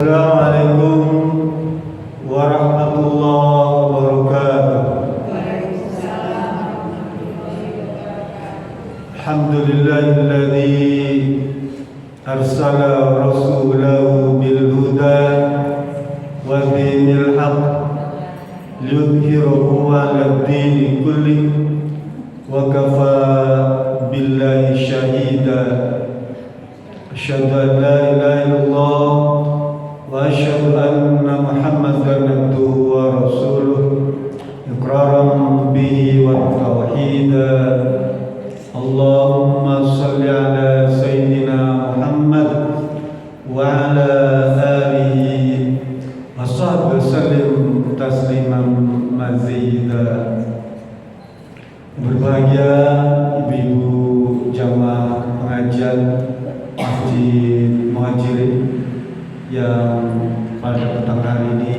Assalamualaikum warahmatullahi wabarakatuh. Alhamdulillahilladzi arsala rasulahu bil huda wa dinil haqq liyudhhirahu 'ala dini kulli wa kafa billahi shahida. Asyhadu an la ilaha illallah wa asyhadu anna Muhammadan abduhu wa rasuluh iqraran bihi wa tauhida. Allahumma shalli ala sayyidina Muhammad wa ala alihi wa sahbihi sallim tasliman mazida. Berbahagia ibu-ibu jamaah pengajian Masjid Muhajirin yang pada petang hari ini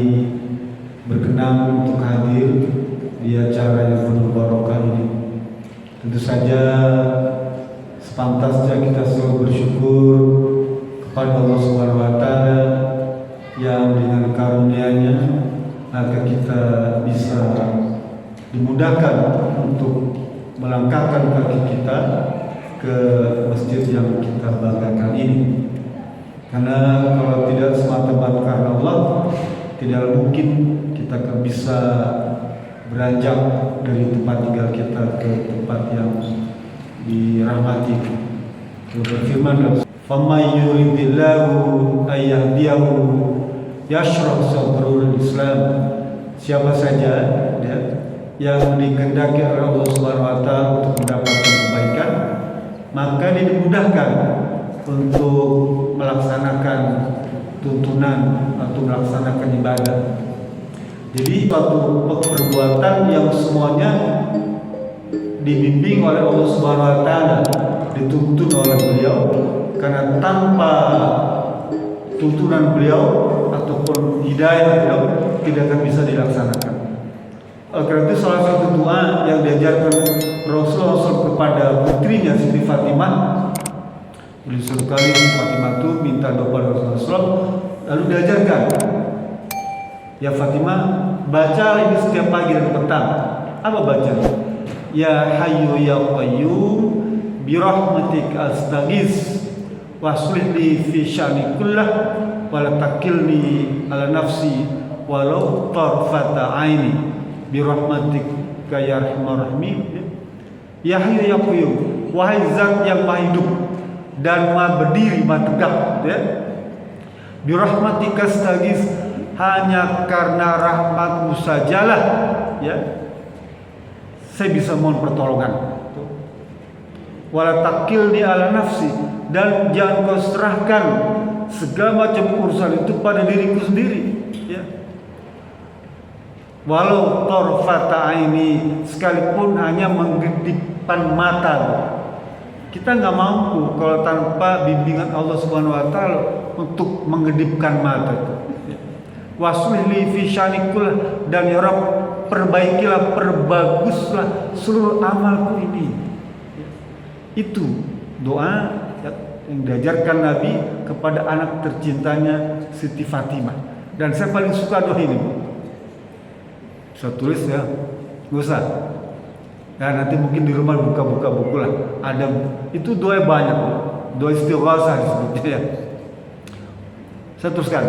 berkenan untuk hadir di acara yang penuh barokah ini. Tentu saja sepantasnya kita selalu bersyukur kepada Allah Subhanahu wa Ta'ala yang dengan karunia-Nya agar kita bisa dimudahkan untuk melangkahkan kaki kita ke masjid yang kita banggakan ini. Karena kalau tidak semata-mata karena Allah, tidak mungkin kita akan bisa beranjak dari tempat tinggal kita ke tempat yang dirahmati. Allah berfirman, "Faman yuridillahu ayyahdiyahu yashrah sadrahu Islam." Siapa saja ya, yang dikehendaki oleh Allah Subhanahu wa Ta'ala untuk mendapatkan kebaikan, maka dia dimudahkan untuk melaksanakan tuntunan atau melaksanakan ibadah. Jadi suatu perbuatan yang semuanya dibimbing oleh Allah Subhanahu wa Ta'ala, dituntun oleh beliau, karena tanpa tuntunan beliau ataupun hidayah beliau tidak akan bisa dilaksanakan. Karena itu salah satu doa yang diajarkan Rasulullah kepada putrinya Siti Fatimah, beliau suatu kali Fatimah itu minta doa pada Rasulullah, lalu diajarkan, "Ya Fatimah, baca ini setiap pagi dan petang." Apa baca? "Ya Hayyu ya Qayyum bi rahmatika astaghits waslih li fi sya'ni kullah wa la takilni ala nafsi walau tarfata aini bi rahmatika ya arhamar rahimin." Ya Hayyu ya Qayyum, wahai zat yang maha hidup dan maha berdiri, maha tegak ya. Bi rahmatika astaghits, hanya karena rahmatmu sajalah ya saya bisa mohon pertolongan. Wala takilni ala nafsi, dan jangan kau serahkan segala macam urusan itu pada diriku sendiri ya. Walau tarfata aini, sekalipun hanya menggedipkan mata, kita nggak mampu kalau tanpa bimbingan Allah Subhanahu wa Ta'ala untuk menggedipkan mata itu. Waslih li fi sya'nikul, dan ya Rabb, perbaikilah, perbaguslah seluruh amalku ini. Itu doa yang diajarkan Nabi kepada anak tercintanya Siti Fatimah. Dan saya paling suka doa ini. Saya tulis ya, nggak usah. Nah, nanti mungkin di rumah buka-buka buku lah. Ada itu doa banyak, doa istighosah disebutnya ya. Saya teruskan.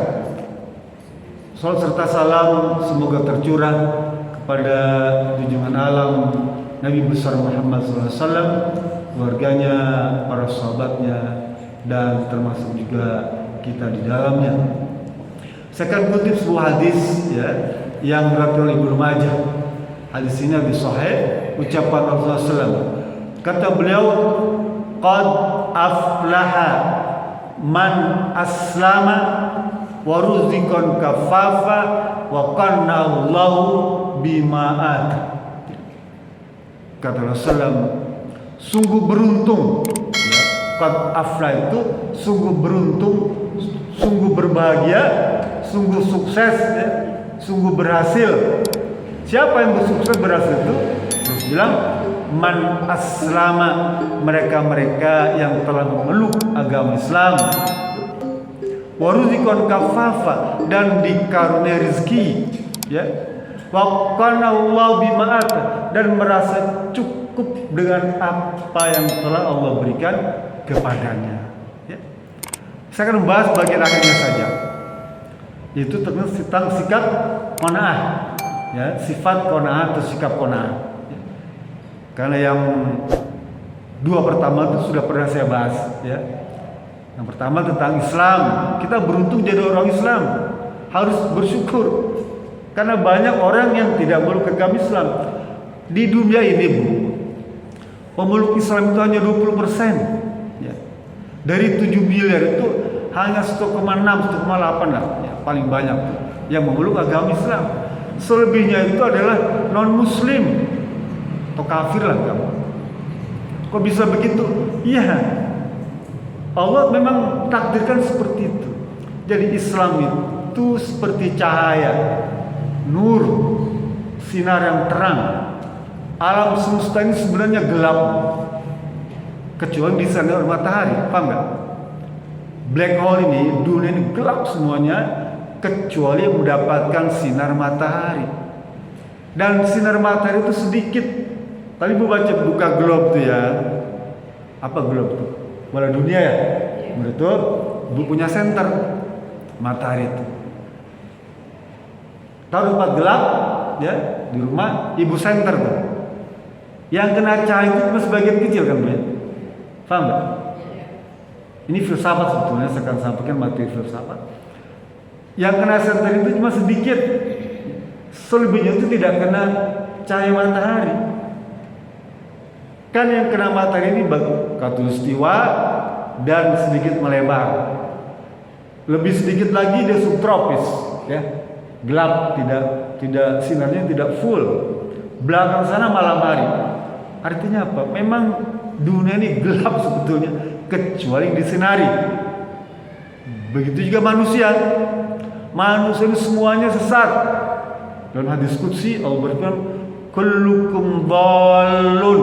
Salat serta salam semoga tercurah kepada junjungan alam Nabi besar Muhammad SAW, keluarganya, para sahabatnya, dan termasuk juga kita di dalamnya. Saya akan kutip sebuah hadis ya, yang diriwayatkan oleh Ibnu Majah. Hadis ini hadis sahih, ucapan Rasulullah SAW. Kata beliau, "Qad aflaha man aslama wa ruzikon kafafa wa qannahu Allahu bima ata." Kata Rasulullah, sungguh beruntung ya, qad afla itu sungguh beruntung, sungguh berbahagia, sungguh sukses ya, sungguh berhasil. Siapa yang bersukses berhasil itu? Terus bilang, man aslama, mereka-mereka yang telah memeluk agama Islam, waruzikon kafafa, dan dikaruniai rezeki, ya. Wa qana Allah bima ata, dan merasa cukup dengan apa yang telah Allah berikan kepadanya, ya. Saya akan membahas bagian akhirnya saja, yaitu tentang sikap qanaah, ya, sifat qanaah atau sikap qanaah, ya. Karena yang dua pertama itu sudah pernah saya bahas, ya. Yang pertama tentang Islam, kita beruntung jadi orang Islam, harus bersyukur. Karena banyak orang yang tidak meluk agama Islam. Di dunia ini, Bu, pemeluk Islam itu hanya 20%, ya. Dari 7 miliar itu hanya 1,6, 1,8 lah, ya, paling banyak yang memeluk agama Islam. Selebihnya itu adalah non-muslim atau kafir lah kamu. Kok bisa begitu? Iya, Allah memang takdirkan seperti itu. Jadi Islam itu seperti cahaya, nur, sinar yang terang. Alam semesta ini sebenarnya gelap, kecuali di sana ada matahari, paham nggak? Black hole ini, dunia ini gelap semuanya, kecuali mendapatkan sinar matahari. Dan sinar matahari itu sedikit. Tadi buka globe tuh, ya. Apa globe tuh? Bola dunia, ya. Betul. Bukunya center matahari itu. Taruh tempat gelap, ya, di rumah ibu center tuh. Yang kena cahaya itu cuma sebagian kecil kan, ya? Paham nggak? Ini filsafat sebetulnya, saya akan sampaikan materi filsafat. Yang kena center itu cuma sedikit, selebihnya itu tidak kena cahaya matahari. Kan yang kena matahari ini khatulistiwa dan sedikit melebar. Lebih sedikit lagi dia subtropis, ya. Gelap, tidak sinarnya tidak full. Belakang sana malam hari. Artinya apa? Memang dunia ini gelap sebetulnya, kecuali disinari. Begitu juga manusia. Manusia ini semuanya sesat. Dalam hadis qudsi Allah berfirman, kullukum dhalun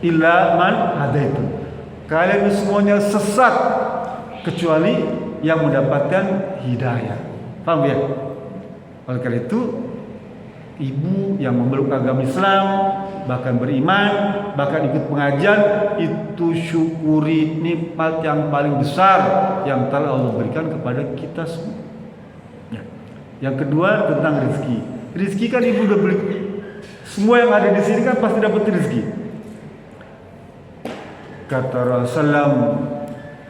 illa man hadaitu. Kalian semuanya sesat kecuali yang mendapatkan hidayah. Paham ya? Oleh karena itu, ibu yang memeluk agama Islam, bahkan beriman, bahkan ikut pengajian, itu syukuri nikmat yang paling besar yang telah Allah berikan kepada kita semua. Yang kedua tentang rezeki. Rezeki kan ibu udah beli. Semua yang ada di sini kan pasti dapat rezeki. Kata Rasulullah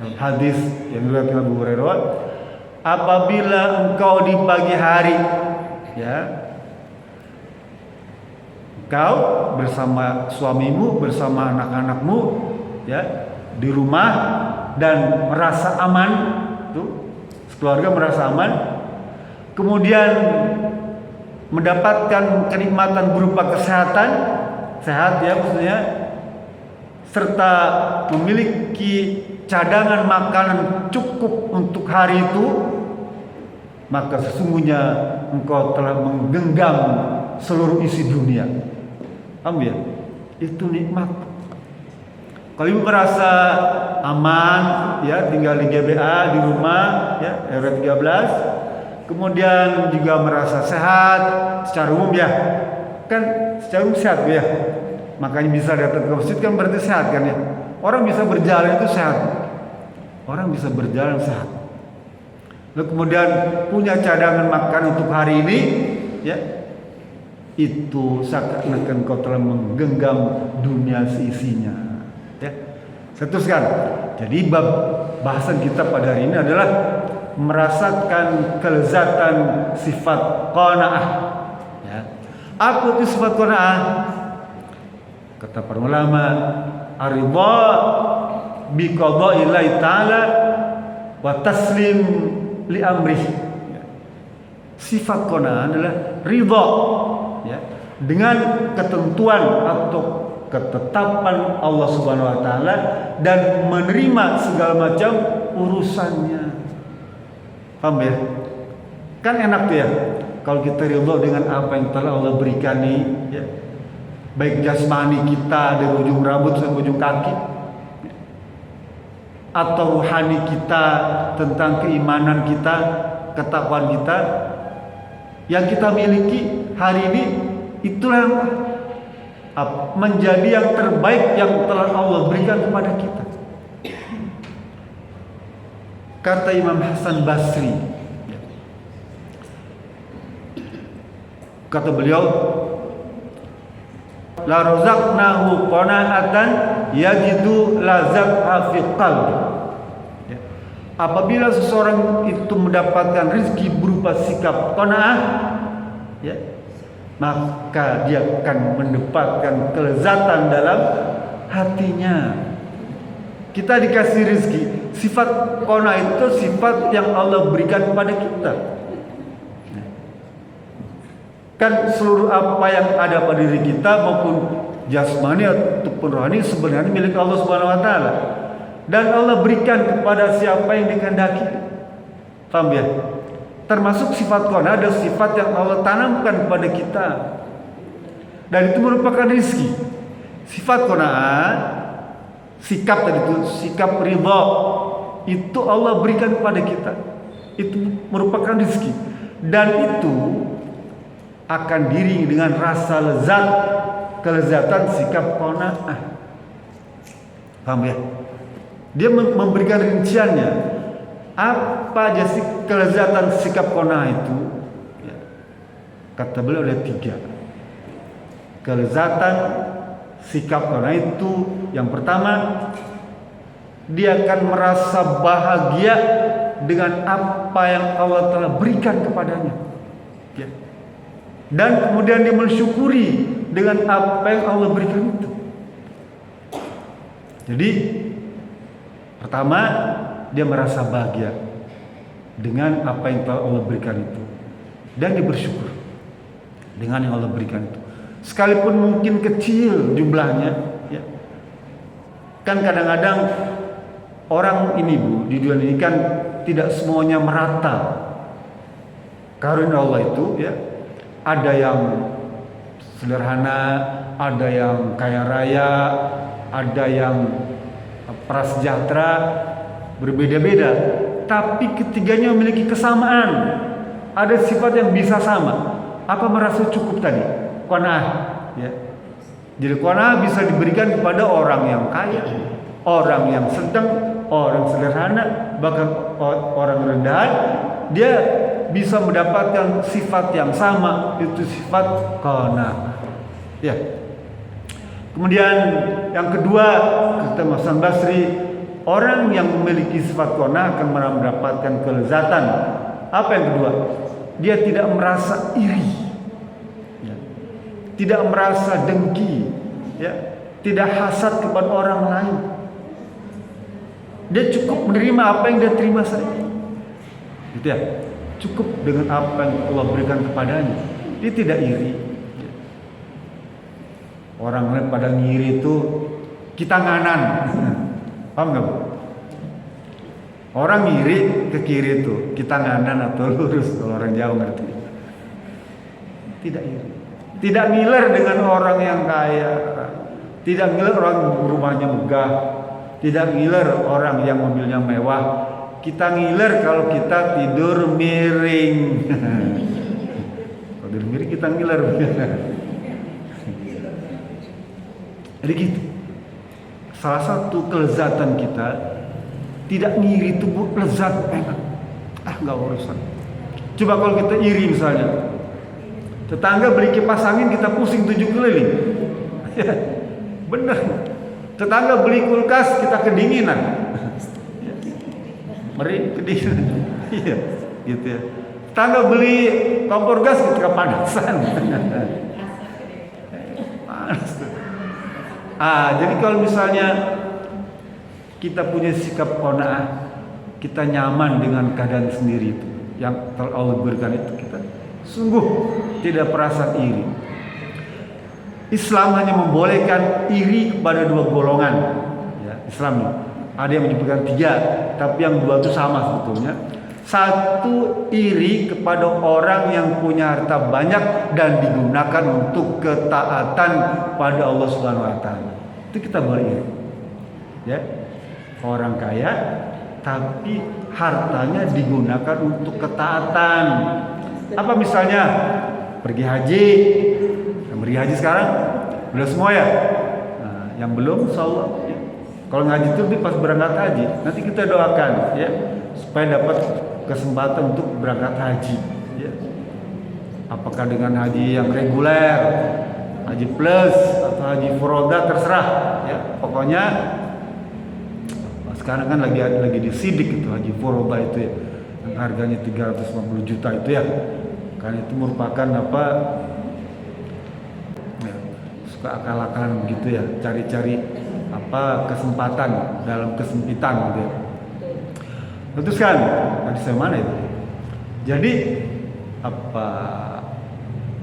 dalam hadis yang diriwayatkan Abu Hurairah, apabila engkau di pagi hari, ya, engkau bersama suamimu, bersama anak-anakmu, ya, di rumah dan merasa aman, tuh, keluarga merasa aman, kemudian mendapatkan kenikmatan berupa kesehatan, sehat, ya, maksudnya, serta memiliki cadangan makanan cukup untuk hari itu, maka sesungguhnya engkau telah menggenggam seluruh isi dunia. Paham ya? Itu nikmat. Kalau ibu merasa aman, ya, tinggal di GBA, di rumah, ya, RW 13, kemudian juga merasa sehat secara umum, ya, kan secara umum sehat, ya, makanya bisa datang ke masjid kan berarti sehat kan, ya. Orang bisa berjalan itu sehat, orang bisa berjalan sehat. Lalu kemudian punya cadangan makan untuk hari ini, ya, itu seakan-akan kau telah menggenggam dunia seisinya, ya. Saya teruskan. Jadi bahasan kita pada hari ini adalah merasakan kelezatan sifat qanaah, ya. Apa itu sifat qanaah? Kata para ulama, ar-ridha bi qada'illahi ta'ala wa taslim li amrih. Sifat qanaah adalah ridha, ya, dengan ketentuan atau ketetapan Allah Subhanahu wa taala dan menerima segala macam urusannya. Paham ya? Kan enak tuh, ya, kalau kita ridha dengan apa yang telah Allah berikan nih, ya. Baik jasmani kita dari ujung rambut sampai ujung kaki. atau rohani kita, tentang keimanan kita, ketakwaan kita yang kita miliki hari ini, itulah yang menjadi yang terbaik yang telah Allah berikan kepada kita. Kata Imam Hasan Basri, kata beliau, la razaqnahu qanaatan yajidu lazatha fi qalbi. Apabila seseorang itu mendapatkan rezeki berupa sikap qanaah, ya, maka dia akan mendapatkan kelezatan dalam hatinya. Kita dikasih rezeki, sifat qanaah itu sifat yang Allah berikan kepada kita. Kan seluruh apa yang ada pada diri kita maupun jasmani ataupun rohani sebenarnya milik Allah Subhanahu wa taala. Dan Allah berikan kepada siapa yang dikehendaki. Paham ya? Termasuk sifat qanaah ada sifat yang Allah tanamkan kepada kita. Dan itu merupakan rezeki. Sifat qanaah, sikap tadi itu, sikap ridha, itu Allah berikan kepada kita. Itu merupakan rezeki. Dan itu akan diiringi dengan rasa lezat, kelezatan sikap qanaah. Paham ya? Dia memberikan rinciannya. Apa aja sih kelezatan sikap qanaah itu? Ya. Kata beliau ada 3. Kelezatan sikap qanaah itu yang pertama, dia akan merasa bahagia dengan apa yang Allah telah berikan kepadanya. Ya. Dan kemudian dia mensyukuri dengan apa yang Allah berikan itu. Jadi pertama, dia merasa bahagia dengan apa yang telah Allah berikan itu, dan dia bersyukur dengan yang Allah berikan itu, sekalipun mungkin kecil jumlahnya. Ya. Kan kadang-kadang orang ini Bu, di dunia ini kan tidak semuanya merata karunia Allah itu. Ya, ada yang sederhana, ada yang kaya raya, ada yang prasejahtera, berbeda-beda, tapi ketiganya memiliki kesamaan. Ada sifat yang bisa sama. Apa merasa cukup tadi? Qanaah, ya. Jadi qanaah bisa diberikan kepada orang yang kaya, orang yang sedang, orang sederhana, bahkan orang rendahan. Dia bisa mendapatkan sifat yang sama, itu sifat qanaah. Ya. Kemudian yang kedua, kata Mas Hasan Basri, orang yang memiliki sifat qanaah akan mendapatkan kelezatan. Apa yang kedua? Dia tidak merasa iri, ya. Tidak merasa dengki, ya. Tidak hasad kepada orang lain. Dia cukup menerima apa yang dia terima saja, gitu ya. Cukup dengan apa yang Allah berikan kepadanya. Dia tidak iri. Orang lain pada ngiri itu kita nganan. Paham gak Bu? Orang ngiri ke kiri itu kita nganan atau lurus, kalau orang Jawa ngerti. Tidak iri. Tidak ngiler dengan orang yang kaya. Tidak ngiler orang rumahnya megah. Tidak ngiler orang yang mobilnya mewah. Kita ngiler kalau kita tidur miring. Kalau tidur miring kita ngiler. Jadi gitu. Salah satu kelezatan kita tidak ngiri itu Bu, lezat, enak. Nggak urusan. Coba kalau kita iri misalnya, tetangga beli kipas angin kita pusing 7 keliling. Ya, bener. Tetangga beli kulkas kita kedinginan. Meri kedinginan. Iya, gitu ya. Tetangga beli kompor gas kita kepanasan. Panas tuh. Jadi kalau misalnya kita punya sikap qanaah, kita nyaman dengan keadaan sendiri itu yang telah Allah berikan itu, kita sungguh tidak perasaan iri. Islam hanya membolehkan iri kepada 2 golongan. Ya, Islam nih. Ada yang menyebutkan 3, tapi yang 2 itu sama sebetulnya. Satu, iri kepada orang yang punya harta banyak dan digunakan untuk ketaatan pada Allah Subhanahu wa taala. Itu kita boleh iri. Ya. orang kaya, tapi hartanya digunakan untuk ketaatan. Apa misalnya? Pergi haji. Yang pergi haji sekarang udah semua ya. Nah, yang belum, insya Allah. Ya. Kalau ngaji itu pas berangkat haji, nanti kita doakan ya supaya dapat kesempatan untuk berangkat haji. Ya. Apakah dengan haji yang reguler, haji plus atau haji furoda, terserah. Ya. Pokoknya sekarang kan lagi disidik itu haji furoda itu ya, yang harganya 350 juta itu ya. Karena itu merupakan apa? Ya, suka akal-akalan begitu ya, cari-cari apa kesempatan dalam kesempitan gitu ya. Putuskan tadi saya mana itu? Jadi apa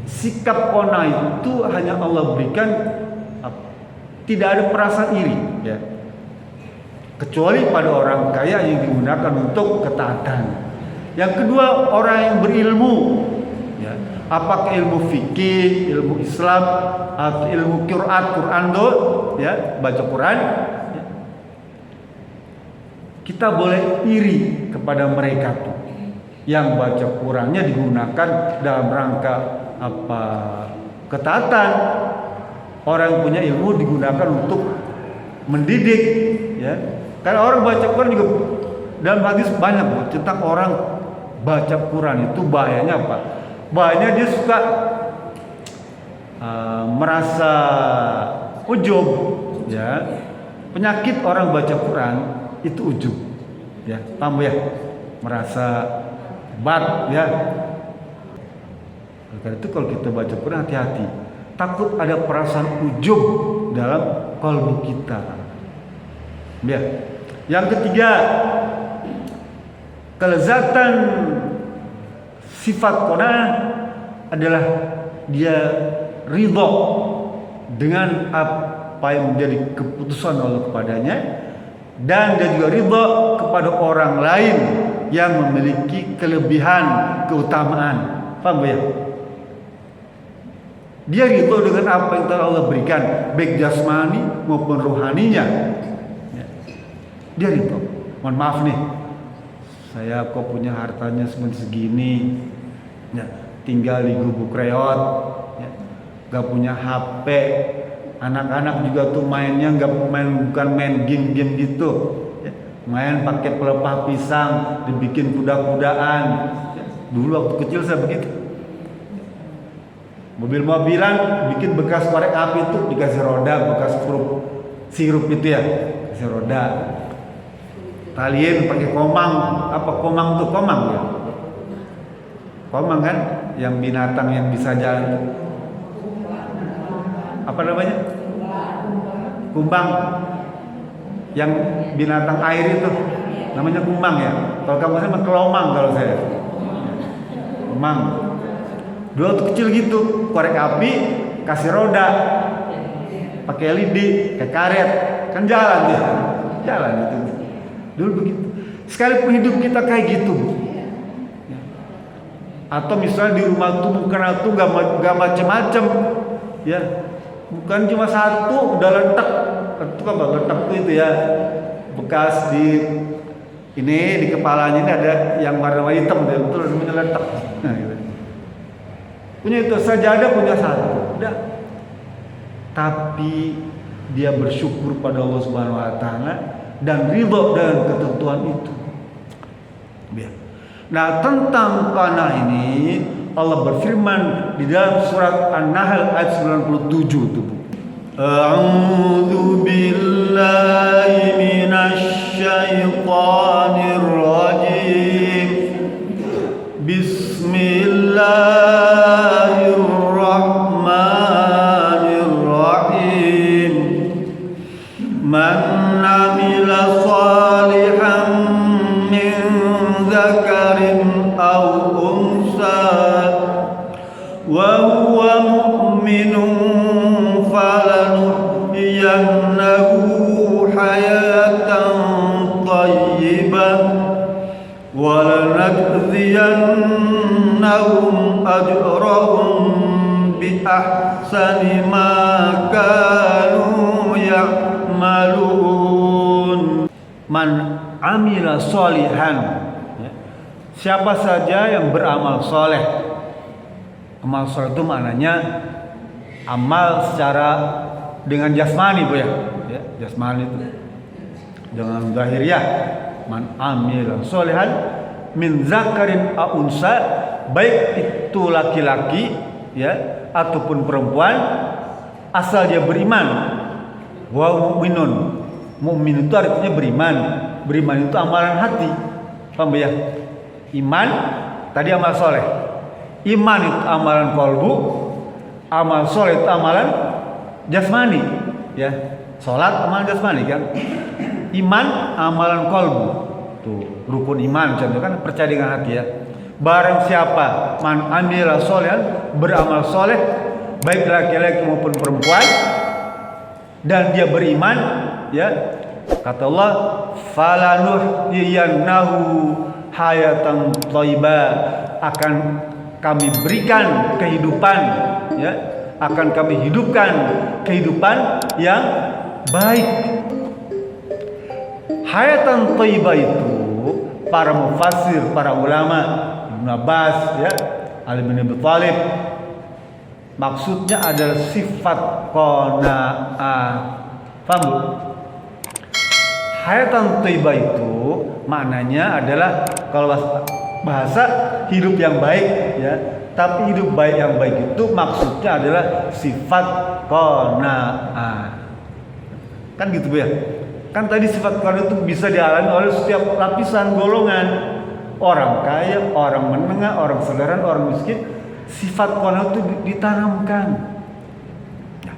sikap qanaah itu hanya Allah berikan, tidak ada perasaan iri ya. Kecuali pada orang kaya yang digunakan untuk ketaatan. Yang kedua, orang yang berilmu ya. Apakah ilmu fikih, ilmu Islam atau ilmu Quran ya, baca Quran ya. Kita boleh iri kepada mereka tuh yang baca Qurannya digunakan dalam rangka apa ketaatan. Orang yang punya ilmu digunakan untuk mendidik ya. Karena orang baca Quran juga dalam hadis banyak tentang orang baca Quran itu bahayanya apa? Bahayanya dia suka merasa ujub ya. Penyakit orang baca Quran itu ujub ya, paham ya? Merasa hebat ya. Karena itu kalau kita baca Quran hati-hati, takut ada perasaan ujub dalam kalbu kita ya. Yang ketiga, kelezatan sifat qanaah adalah dia ridho dengan apa yang menjadi keputusan Allah kepadanya, dan dia juga ridho kepada orang lain yang memiliki kelebihan keutamaan. Paham ya? Dia ridho dengan apa yang telah Allah berikan, baik jasmani maupun rohaninya. Ya. Dia ridho. Mohon maaf nih, saya kok punya hartanya segini, ya, tinggal di gubuk reot, ya, gak punya HP, anak-anak juga tuh mainnya bukan main game-game gitu, ya, main pakai pelepah pisang, dibikin kuda-kudaan. Ya, dulu waktu kecil saya begitu. Mobil-mobilan bikin bekas korek api itu dikasih roda, bekas sirup itu ya, kasih roda. Taliin pakai komang, apa komang tuh, komang ya? Komang kan, yang binatang yang bisa jalan. Apa namanya? Kumbang. Yang binatang air itu namanya kumbang ya. Kalau kamu sama kelomang kalau saya. Komang. Dulu waktu kecil gitu, korek api, kasih roda, pakai lidi, kayak karet, kan jalan dia, jalan gitu. Dulu begitu. Sekalipun hidup kita kayak gitu, ya. Atau misalnya di rumah tuh bukan gak macem-macem, ya, bukan cuma satu udah letak, itu kan letak tuh itu ya, bekas di ini di kepalanya ini ada yang warna hitam, itu namanya letak. Nah, gitu. Punya itu sajadah punya satu, udah. Tapi dia bersyukur pada Allah Subhanahu Wa Taala dan ridho dengan ketentuan itu. Nah, tentang qanaah ini Allah berfirman di dalam surat An-Nahl ayat 97 itu, Bu. A'udzu billahi minasy syaithanir rajim. Bismillahirrahmanirrahim. Man 'amila shalihan min dzakarin aw unsa wa huwa mu'minun falanuhyiyannahu hayatan thayyibah wa lanajziyannahum ajrahum bi ahsani ma kanu ya'malun. man amila solihan, ya. Siapa saja yang beramal soleh. Amal soleh itu maknanya amal secara dengan jasmani, Bu ya. Jasmani itu dengan zahiriyah. Man amila solihan min zakarin a unsa, baik itu laki-laki ya ataupun perempuan, asal dia beriman. Wa mu'minun. Mu'min itu artinya beriman. Beriman itu amalan hati. Paham ya? Iman tadi amal soleh. Iman itu amalan kolbu, amal soleh itu amalan jasmani, ya. Salat amalan jasmani kan. Iman amalan kolbu. Tuh, rukun iman contoh kan percaya dengan hati ya. Barang siapa man amila solehan, beramal soleh baik laki-laki maupun perempuan, dan dia beriman, ya. Kata Allah, falanuhyiyannahu hayatan thayyibah, akan kami berikan kehidupan, ya, akan kami hidupkan kehidupan yang baik. Hayatan thayyibah itu para mufassir, para ulama, Ibnu Abbas, ya, Ali bin Abi Thalib, maksudnya adalah sifat qanaah. Paham? Hayatan thayyibah itu maknanya adalah kalau bahasa hidup yang baik, ya. Tapi hidup baik yang baik itu maksudnya adalah sifat qanaah. Kan gitu Bu ya. Kan tadi sifat qanaah itu bisa dialami oleh setiap lapisan golongan. Orang kaya, orang menengah, orang sederhana, orang miskin. Sifat qanaah itu ditanamkan. Nah,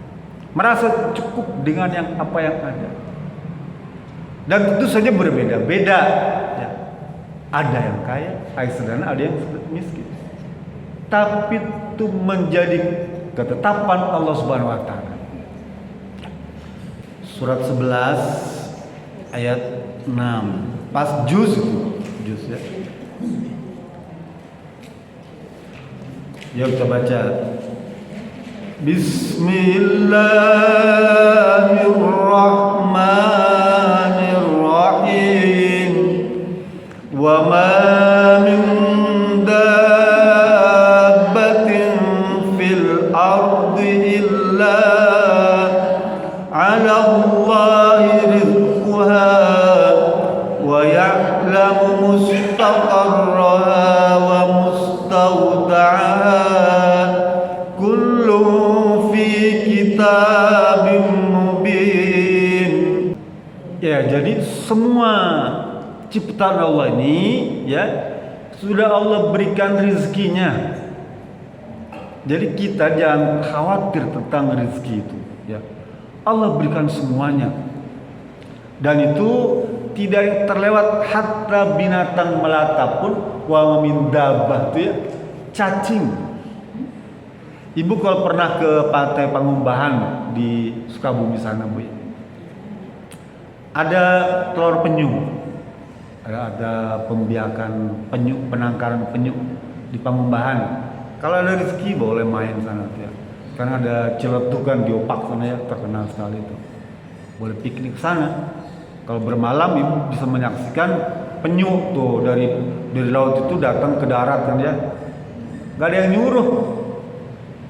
merasa cukup dengan yang apa yang ada. Dan tentu saja berbeda-beda, ya. Ada yang kaya, ada yang sederhana, ada yang miskin. Tapi itu menjadi ketetapan Allah Subhanahu wa taala. Surat 11 ayat 6. Pas juz ya. Yuk kita baca. Bismillahirrahmanirrahim. Wa ma min dabbatin fil ardi illa 'ala Allahi rizquha wa ya'lamu mustaqarraha wa mustawda'aha kullun fi kitabim mubin. Ya, jadi semua ciptaan Allah ini, ya, sudah Allah berikan rezekinya. Jadi kita jangan khawatir tentang rezeki itu, ya. Allah berikan semuanya. Dan itu tidak terlewat hatta binatang melata pun, wa min dabbah itu, ya, cacing. Ibu kalau pernah ke Pantai Pangumbahan di Sukabumi sana, Bu, ya, ada telur penyu. Ada pembiakan penyu, penangkaran penyu di Pangumbahan. Kalau ada rezeki boleh main sana tuh, ya. Karena ada celetukan di Opak sana, ya, terkenal sekali itu. Boleh piknik sana. Kalau bermalam ibu bisa menyaksikan penyu tuh dari laut itu datang ke darat kan, ya. Gak ada yang nyuruh.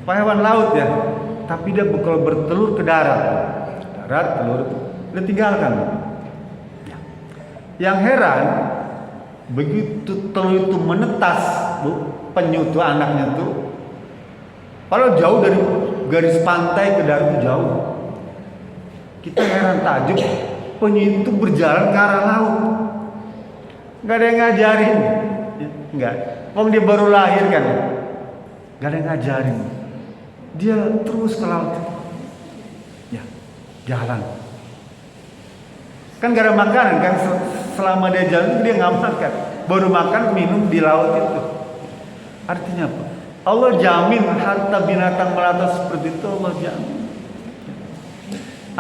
Hewan laut, ya. Tapi dia kalau bertelur ke darat. Darat telur itu dia tinggalkan. Yang heran, begitu telur itu menetas, Bu, penyu itu anaknya tuh, kalau jauh dari garis pantai ke darat itu jauh. Kita heran takjub, penyu itu berjalan ke arah laut. Gak ada yang ngajarin, enggak. Wong dia baru lahir kan, gak ada yang ngajarin. Dia terus ke laut, ya, jalan. Kan gak ada makanan kan, selama dia jalan dia nggak makan, baru makan minum di laut itu. Artinya apa? Allah jamin harta binatang melata seperti itu, Allah jamin.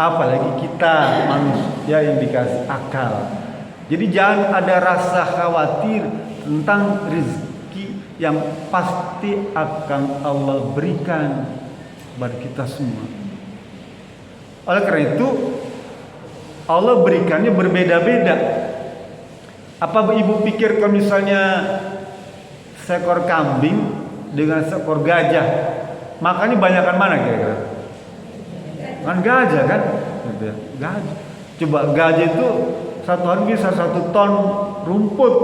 Apalagi kita manusia yang dikasih akal. Jadi jangan ada rasa khawatir tentang rezeki yang pasti akan Allah berikan kepada kita semua. Oleh karena itu, Allah berikannya berbeda-beda. Apa ibu pikir kalau misalnya seekor kambing dengan seekor gajah, makannya banyakan mana kira-kira? Kan gajah kan? Gajah. Coba gajah itu satu hari bisa 1 ton rumput.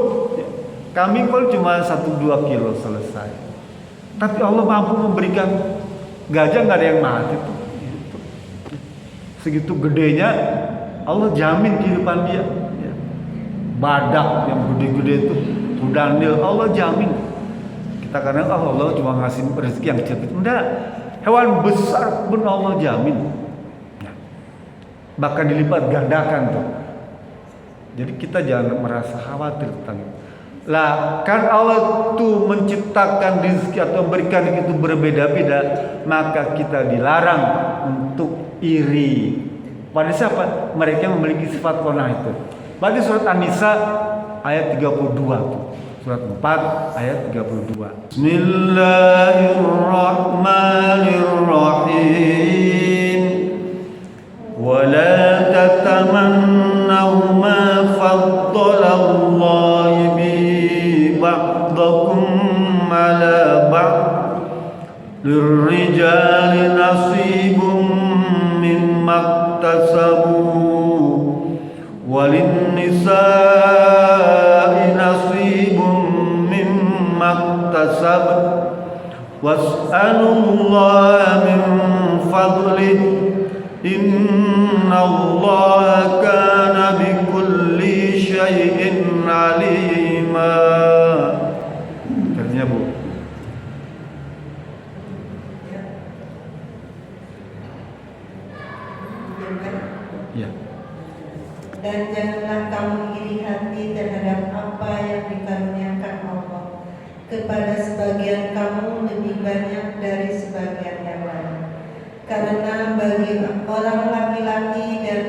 Kambing paling cuma 1-2 kilo selesai. Tapi Allah mampu memberikan gajah, nggak ada yang mati tuh. Segitu gedenya Allah jamin kehidupan dia. Badak yang gede-gede itu, kuda Nil, Allah jamin. Kita kadang Allah cuma ngasih rezeki yang kecil. Enggak, hewan besar pun Allah jamin. Bahkan dilipat gandakan tuh. Jadi kita jangan merasa khawatir tentang itu. Lah kan Allah tuh menciptakan rezeki atau memberikan itu berbeda-beda, maka kita dilarang untuk iri. Pada siapa? Mereka yang memiliki sifat qanaah itu. Baca surat An-Nisa ayat 32 tuh. Surat 4 ayat 32. Bismillahirrahmanirrahim. ولا تتمنوا ما فضل الله به بعضكم على بعض للرجال نصيب مما اكتسبوا وللنساء نصيب مما اكتسبن واسألوا الله من فضله Innallaha kana bikulli syai'in alima. Artinya Bu. Ya. Dan janganlah kamu iri hati terhadap apa yang dikaruniakan Allah. Kepada sebagian kamu lebih banyak dari sebagian yang lain. Karena bagi orang laki-laki dan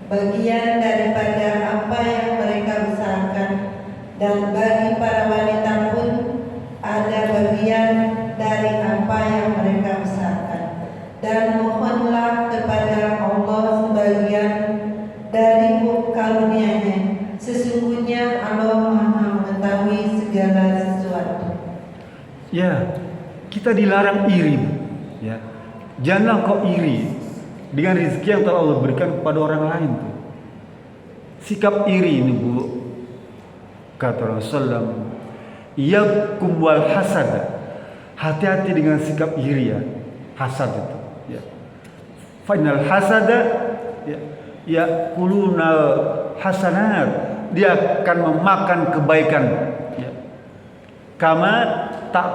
bagian daripada apa yang mereka usahakan, dan bagi para wanita pun ada bagian dari apa yang mereka usahakan. Dan mohonlah kepada Allah sebagian dari karunia-Nya. Sesungguhnya Allah Maha mengetahui segala sesuatu. Ya, kita dilarang iri, ya. Janganlah kau iri dengan rezeki yang telah Allah berikan kepada orang lain tuh. Sikap iri ini Bu, kata Rasulullah, iyakum wal hasad. Hati-hati dengan sikap iri ya, hasad itu. Ya. Final hasada ya kulunal hasanat, dia akan memakan kebaikan. Ya. Kama tak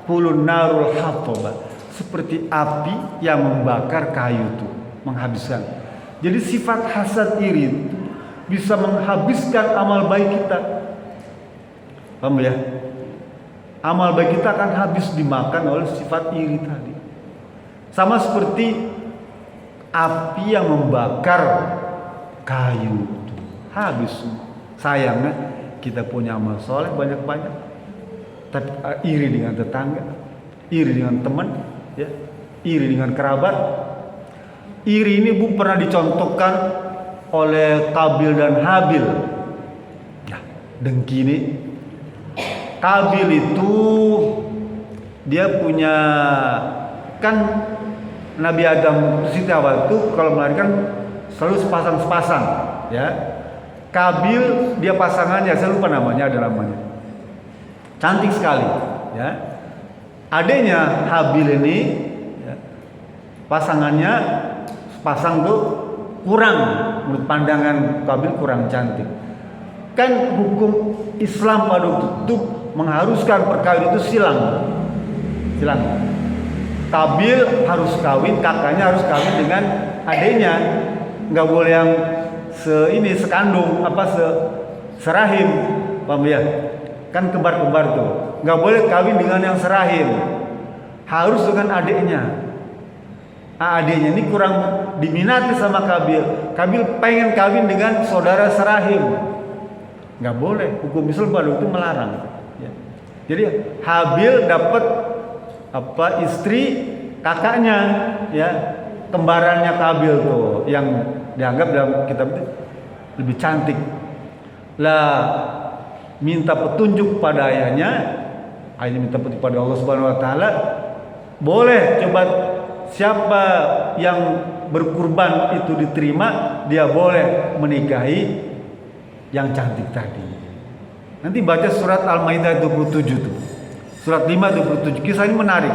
kulun narul hatoba. Seperti api yang membakar kayu itu, menghabiskan. Jadi sifat hasad iri itu bisa menghabiskan amal baik kita. Paham ya? Amal baik kita akan habis dimakan oleh sifat iri tadi. Sama seperti api yang membakar kayu itu, habis. Sayangnya kita punya amal soleh banyak-banyak, tapi iri dengan tetangga, iri dengan teman, ya, iri dengan kerabat. Iri ini Bu pernah dicontohkan oleh Qabil dan Habil. Nah, dengki ini. Qabil itu dia punya, kan Nabi Adam Siti Hawa itu kalau melahirkan selalu sepasang-sepasang, ya. Qabil dia pasangannya, saya lupa namanya, ada namanya. Cantik sekali, ya. Adanya Habil ini, ya, pasangannya pasang tuh kurang, menurut pandangan Qabil kurang cantik. Kan hukum Islam pada waktu itu mengharuskan perkawinan itu silang. Qabil harus kawin, kakaknya harus kawin dengan adiknya, nggak boleh yang sekandung serahim, paham ya? Kan kembar-kembar tuh. Nggak boleh kawin dengan yang serahim, harus dengan adiknya. Adiknya ini kurang diminati sama Qabil. Qabil pengen kawin dengan saudara serahim, nggak boleh. Hukum Islam pada itu melarang. Ya. Jadi Habil dapat istri kakaknya, ya, kembarannya Qabil tuh, yang dianggap dalam kitab itu lebih cantik. Lah minta petunjuk pada ayahnya minta petunjuk pada Allah Subhanahu wa taala. Boleh, coba siapa yang berkurban itu diterima, dia boleh menikahi yang cantik tadi. Nanti baca surat Al-Maidah 27 tuh. Surat 5 27. Kisah ini menarik.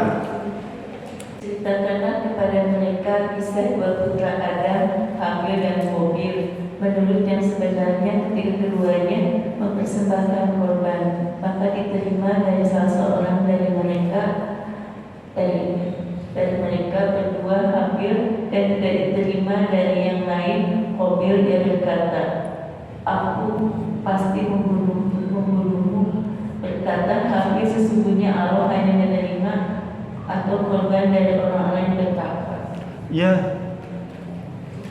Ceritakanlah kepada mereka kisah dua putra Adam, Habil dan Qabil. Menurut yang sebenarnya ketika keduanya mempersembahkan korban, maka diterima dari salah seorang dari mereka berdua Habil, dan tidak diterima dari yang lain Qabil. Dia berkata, aku pasti membunuhmu. Berkata Habil, sesungguhnya Allah hanya menerima atau korban dari orang-orang yang bertakwa. Ya,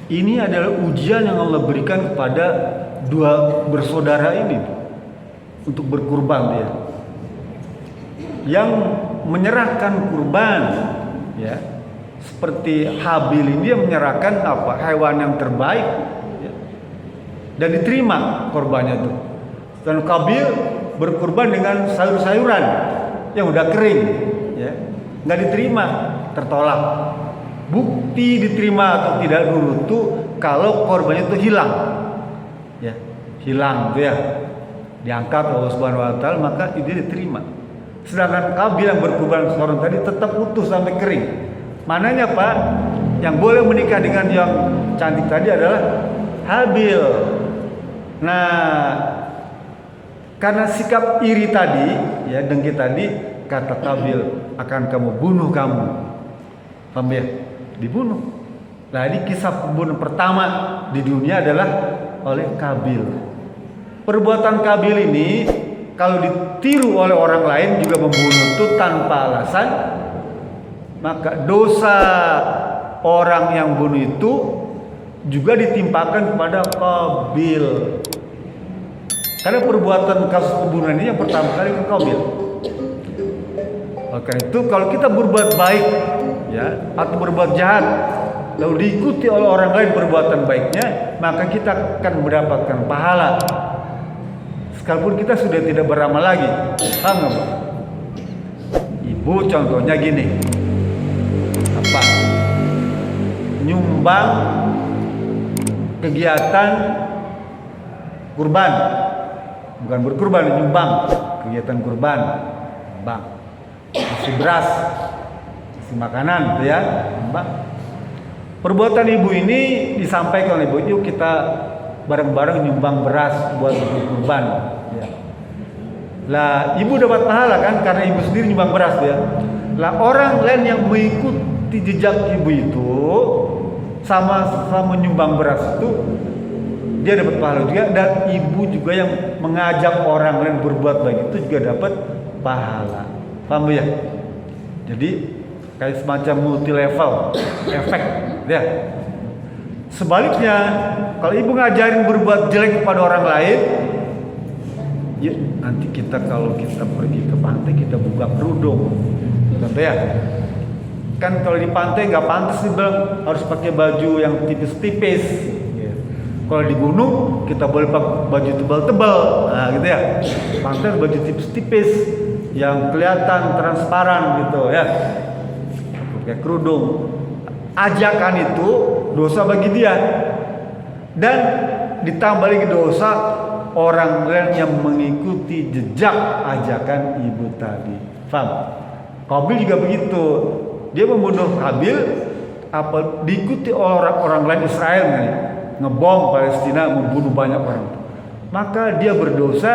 ini adalah ujian yang Allah berikan kepada dua bersaudara ini untuk berkurban dia. Yang menyerahkan kurban, ya, seperti Habil ini dia menyerahkan hewan yang terbaik, ya, dan diterima korbannya itu. Dan Qabil berkurban dengan sayur-sayuran yang udah kering, ya, nggak diterima, tertolak. Bukti diterima atau tidak dulu tuh kalau korbannya itu hilang, ya, hilang tuh ya, diangkat Allah Subhanahu wa taala, maka dia diterima. Sedangkan Qabil yang berkurban seorang tadi tetap utuh sampai kering. Mananya Pak, yang boleh menikah dengan yang cantik tadi adalah Habil. Nah, karena sikap iri tadi, ya, dengki tadi, kata Qabil, akan kamu bunuh kamu. Paham ya? Dibunuh. Nah, ini kisah pembunuhan pertama di dunia adalah oleh Qabil. Perbuatan Qabil ini kalau ditiru oleh orang lain juga membunuh itu tanpa alasan, maka dosa orang yang bunuh itu juga ditimpakan kepada Qabil. Karena perbuatan kasus pembunuhan ini yang pertama kali ke Qabil. Maka itu kalau kita berbuat baik, ya, atau berbuat jahat, lalu diikuti oleh orang lain perbuatan baiknya, maka kita akan mendapatkan pahala. Sekalipun kita sudah tidak beramal lagi. Paham nggak, Pak? Ibu contohnya gini, apa? Nyumbang kegiatan kurban, bukan berkurban, nyumbang kegiatan kurban, bang, kasih beras, kasih makanan, ya, bang. Perbuatan ibu ini disampaikan oleh ibu, yuk kita bareng-bareng nyumbang beras buat kurban, ya. Lah ibu dapat pahala kan karena ibu sendiri nyumbang beras, ya. Lah orang lain yang mengikuti jejak ibu itu sama-sama nyumbang beras itu, dia dapat pahala juga, dan ibu juga yang mengajak orang lain berbuat baik itu juga dapat pahala. Paham ya? Jadi kayak semacam multi level efek, ya. Sebaliknya, kalau ibu ngajarin berbuat jelek kepada orang lain, ya nanti kalau kita pergi ke pantai kita buka kerudung, contoh ya. Kan kalau di pantai nggak pantas dibilang harus pakai baju yang tipis-tipis. Ya. Kalau di gunung kita boleh pakai baju tebal-tebal, nah gitu ya. Pantai baju tipis-tipis yang kelihatan transparan gitu ya. Pakai kerudung. Ajakan itu dosa bagi dia, dan ditambah lagi dosa orang lain yang mengikuti jejak ajakan ibu tadi. Paham? Qabil juga begitu, dia membunuh Habil, apa diikuti orang lain Israel nih, ngebom Palestina, membunuh banyak orang, maka dia berdosa,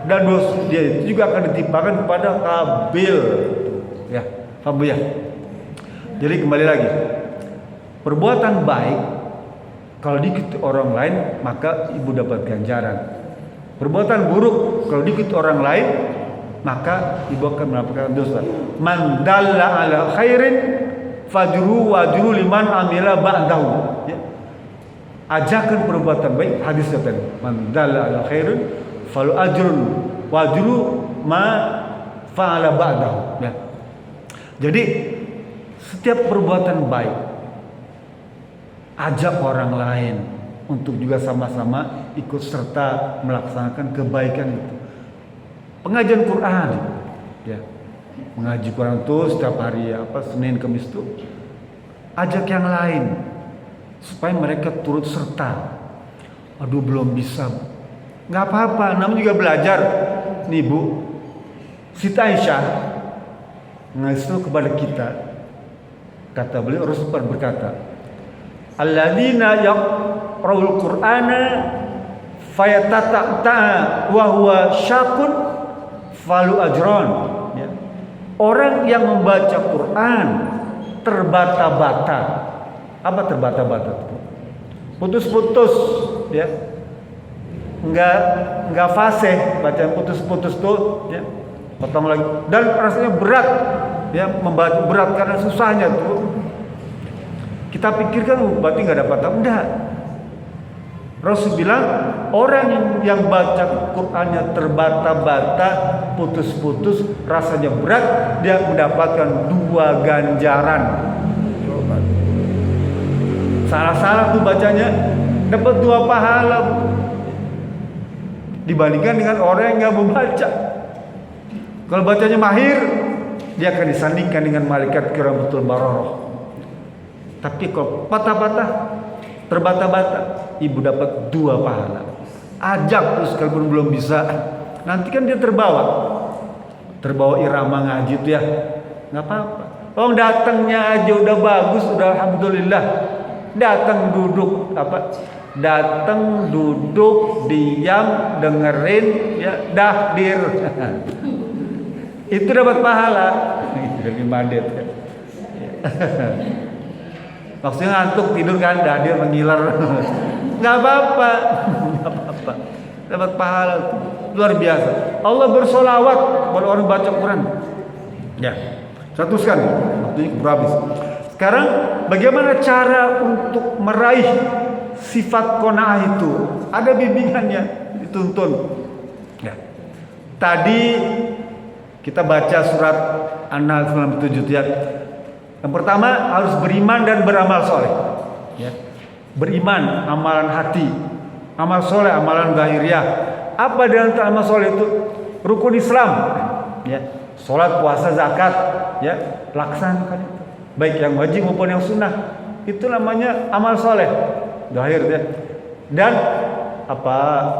dan dosa dia itu juga akan ditimpakan kepada Qabil, ya. Paham ya? Jadi kembali lagi, perbuatan baik kalau diikuti orang lain maka ibu dapat ganjaran. Perbuatan buruk kalau diikuti orang lain maka ibu akan mendapatkan dosa. Man dalla ala khairin fajru wajru liman amila ba'dahu. Ya. Ajakan perbuatan baik, hadis tadi. Man dalla ala khairin falu ajrun wajru ma fa'ala ba'dahu. Ya. Jadi setiap perbuatan baik ajak orang lain untuk juga sama-sama ikut serta melaksanakan kebaikan itu. Pengajian Quran, ya, mengaji Quran itu setiap hari Senin Kamis itu ajak yang lain supaya mereka turut serta. Aduh belum bisa, nggak apa-apa, namanya juga belajar. Nih Bu, Siti Aisyah ngasih kepada kita, kata beliau, Rasulullah berkata, alladzina yaqra'ul Qur'ana fayatata'ta wa huwa syakun falu ajron, ya. Orang yang membaca Quran terbata-bata. Apa terbata-bata? Putus-putus, ya. Enggak fasih, baca putus-putus tuh, ya. Potong lagi, dan rasanya berat, ya, membaca berat karena susahnya tuh. Kita pikirkan berarti nggak dapat, enggak. Rasul bilang orang yang baca Qur'annya terbata-bata, putus-putus, rasanya berat, dia mendapatkan 2 ganjaran. Salah-salah tuh bacanya dapat 2 pahala dibandingkan dengan orang yang nggak membaca. Kalau bacanya mahir, dia akan disandingkan dengan malaikat kiramatul bararah. Tapi kalau patah-patah, terbata-bata, ibu dapat 2 pahala. Ajak terus kalaupun belum bisa, nanti kan dia terbawa irama ngaji itu, ya, nggak apa-apa. Datangnya aja udah bagus, udah alhamdulillah. Datang duduk datang duduk diam dengerin, ya, dahdir. Itu dapat pahala. Dari mandet, ya. Maksudnya ngantuk tidur kan, dahdir mengiler. Nggak apa-apa, nggak apa-apa. Dapat pahala luar biasa. Allah bersolawat kepada orang baca Quran. Ya, saya teruskan. Waktunya keburu habis. Sekarang bagaimana cara untuk meraih sifat qanaah itu? Ada bimbingannya, dituntun. Ya. Tadi kita baca surat An-Nahl 97, ya. Yang pertama harus beriman dan beramal soleh, ya. Beriman, amalan hati, amal soleh, amalan zahiriah. Apa di antara amal soleh itu? Rukun Islam, ya. Sholat, puasa, zakat, ya, laksanakan itu. Baik yang wajib maupun yang sunnah. Itu namanya amal soleh, zahir, ya. Dan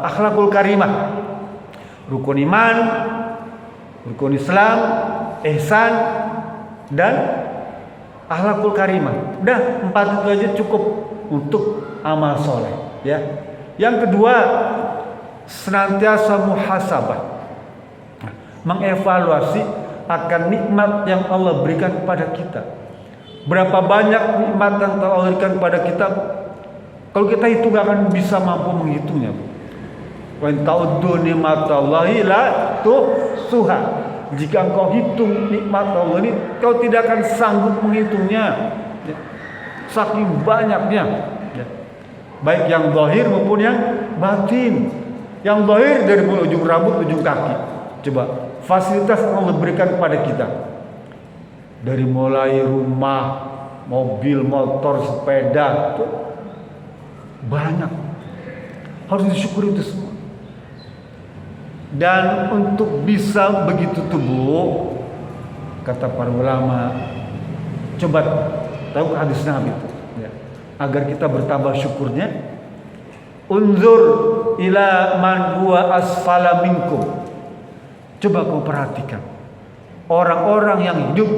akhlakul karimah, rukun iman, rukun Islam, ihsan, dan akhlakul karimah. Udah 4 itu aja cukup untuk amal soleh, ya. Yang kedua, senantiasa muhasabah, mengevaluasi akan nikmat yang Allah berikan kepada kita. Berapa banyak nikmat yang Allah berikan kepada kita? Kalau kita itu gak akan bisa mampu menghitungnya. Wa in ta'uddu nikmatallahi la tuhsuha. Jika engkau hitung nikmat Allah ini, kau tidak akan sanggup menghitungnya, ya. Saking banyaknya, ya. Baik yang zahir maupun yang batin. Yang zahir dari mulai ujung rambut ujung kaki. Coba fasilitas yang Allah berikan kepada kita, dari mulai rumah, mobil, motor, sepeda, itu banyak. Harus disyukuri itu semua. Dan untuk bisa begitu tubuh, kata para ulama, coba tahu hadis Nabi itu, ya, agar kita bertambah syukurnya. Unzur ila man huwa asfala minkum. Coba kau perhatikan orang-orang yang hidup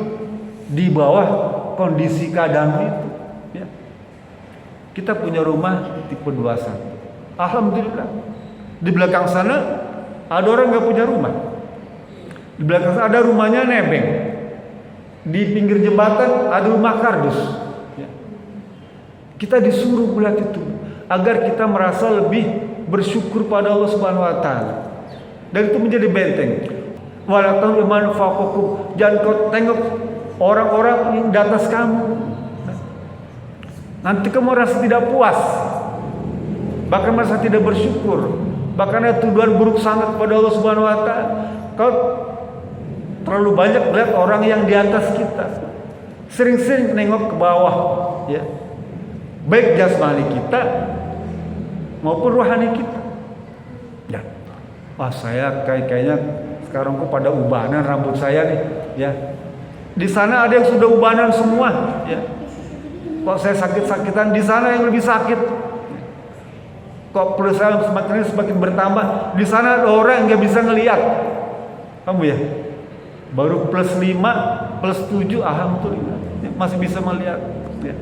di bawah kondisi keadaan itu, ya. Kita punya rumah tipe 21. Alhamdulillah. Di belakang sana ada orang nggak punya rumah. Di belakang sana ada rumahnya nebeng. Di pinggir jembatan ada rumah kardus, ya. Kita disuruh melihat itu agar kita merasa lebih bersyukur pada Allah Subhanahu wa taala. Dan itu menjadi benteng. Wala ta'lamu faqakum. Jangan kau tengok orang-orang yang di atas kamu. Nanti kamu merasa tidak puas, bahkan merasa tidak bersyukur, bahkan ada tuduhan buruk sangat kepada Allah Subhanahu wa taala. Kau terlalu banyak melihat orang yang di atas kita. Sering-sering nengok ke bawah, ya. baik jasmani kita maupun rohani kita. Ya, wah saya kayaknya sekarang kok pada ubanan rambut saya nih, ya. Di sana ada yang sudah ubanan semua, ya. Kok saya sakit-sakitan, di sana yang lebih sakit. Kok perut saya semakin bertambah, di sana ada orang yang nggak bisa ngelihat. Kamu ya, baru plus 5, plus 7, alhamdulillah, ya, masih bisa melihat. Ya.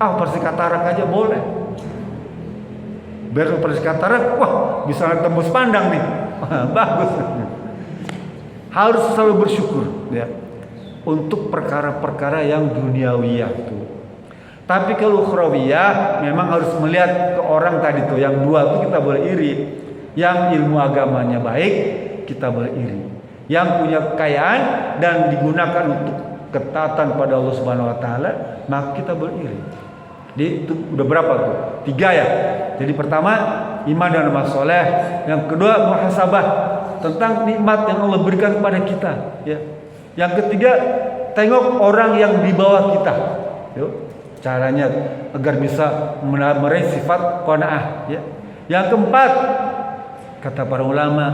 Operasi katarak aja boleh. Biar operasi katarak, wah bisa tembus pandang nih, bagus. Harus selalu bersyukur, ya, untuk perkara-perkara yang duniawiyah tuh. Tapi kalau ukhrawiyah memang harus melihat ke orang tadi tuh, yang dua tuh kita boleh iri. Yang ilmu agamanya baik, kita boleh iri. Yang punya kekayaan dan digunakan untuk ketaatan pada Allah Subhanahu wa taala, maka kita boleh iri. Jadi itu udah berapa tuh? 3 ya. Jadi pertama iman dan amal soleh, yang kedua muhasabah tentang nikmat yang Allah berikan kepada kita, ya. Yang ketiga tengok orang yang di bawah kita, yuk. Caranya agar bisa meraih sifat qanaah, ya. Yang keempat kata para ulama,